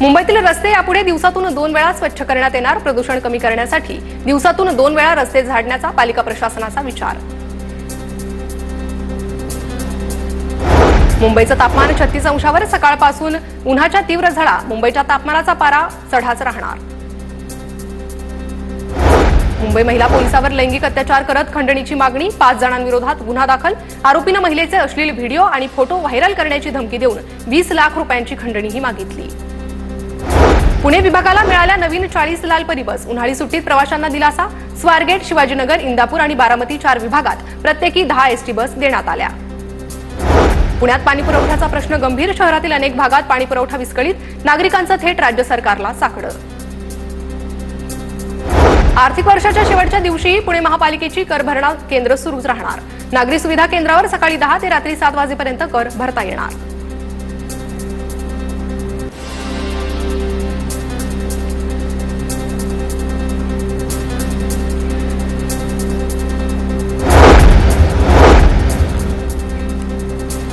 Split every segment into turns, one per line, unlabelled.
मुंबईतील रस्ते यापुढे दिवसातून 2 वेळा स्वच्छ करण्यात येणार। प्रदूषण कमी करण्यासाठी दिवसातून 2 वेळा रस्ते झाडण्याचा पालिका प्रशासनाचा विचार। मुंबईचं तापमान 36 अंशावर सकाळपासून उन्हाच्या तीव्र झळा। मुंबईच्या तापमानाचा पारा चढाच राहणार। मुंबई महिला पोलिसावर लैंगिक अत्याचार करत खंडणीची मागणी। 5 जणांविरोधात गुन्हा दाखल। आरोपीनं महिलेचे अश्लील व्हिडिओ आणि फोटो व्हायरल करण्याची धमकी देऊन 20 लाख रुपयांची खंडणीही मागितली। पुणे विभागाला मिळाल्या नवीन 40 लाल परी बस। उन्हाळी सुट्टीत प्रवाशांना दिलासा। स्वारगेट, शिवाजीनगर, इंदापूर आणि बारामती 4 विभागात प्रत्येकी 10 एसटी बस देण्यात आल्या। पुण्यात पाणी पुरवठ्याचा प्रश्न गंभीर। शहरातील अनेक भागात पाणी पुरवठा विस्कळीत। नागरिकांचं थेट राज्य सरकारला साकडं। आर्थिक वर्षाच्या शेवटच्या दिवशी पुणे महापालिकेची कर भरणा केंद्र सुरूच राहणार। नागरी सुविधा केंद्रावर सकाळी 10 ते रात्री 7 वाजेपर्यंत कर भरता येणार।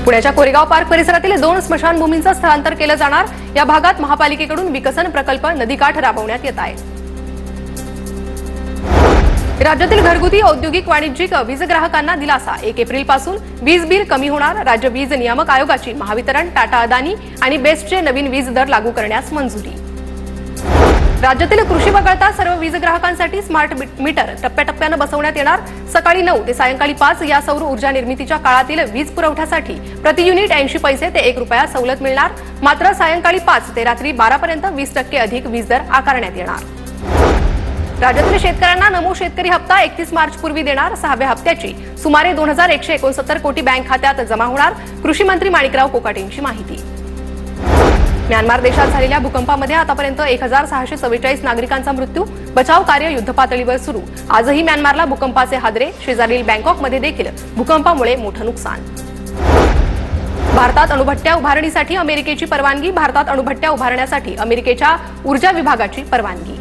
पुण्याच्या कोरेगाव पार्क परिसरातील 2 स्मशानभूमींचं स्थलांतर केलं जाणार। या भागात महापालिकेकडून विकसन प्रकल्प नदीकाठ राबवण्यात येत आहे। राज्यातील घरगुती, औद्योगिक, वाणिज्यिक वीज ग्राहकांना दिलासा। 1 एप्रिलपासून वीज बिल कमी होणार। राज्य वीज नियामक आयोगाची महावितरण, टाटा, अदानी आणि बेस्टचे नवीन वीज दर लागू करण्यास मंजुरी। राज्यातील कृषी वगळता सर्व वीज ग्राहकांसाठी स्मार्ट मीटर टप्प्याटप्प्याने बसवण्यात येणार। सकाळी 9 ते सायंकाळी 5 या सौर ऊर्जा निर्मितीच्या काळातील वीज पुरवठ्यासाठी प्रति युनिट 80 पैसे ते 1 रुपया सवलत मिळणार। मात्र सायंकाळी 5 ते रात्री 12 पर्यंत 20% अधिक वीज दर आकारण्यात येणार। राज्यातील शेतकऱ्यांना नमो शेतकरी हप्ता 31 मार्च पूर्वी देणार। 6व्या हप्त्याची सुमारे 2169 कोटी बँक खात्यात जमा होणार। कृषी मंत्री माणिकराव कोकाटेंची माहिती। म्यानमार देशात झालेल्या भूकंपामध्ये आतापर्यंत 1644 नागरिकांचा मृत्यू। बचाव कार्य युद्धपातळीवर सुरू। आजही म्यानमारला भूकंपाचे हादरे। शेजारील बँकॉकमध्ये देखील भूकंपामुळे मोठं नुकसान। भारतात अणुभट्ट्या उभारणीसाठी अमेरिकेची परवानगी। भारतात अणुभट्ट्या उभारण्यासाठी अमेरिकेच्या ऊर्जा विभागाची परवानगी।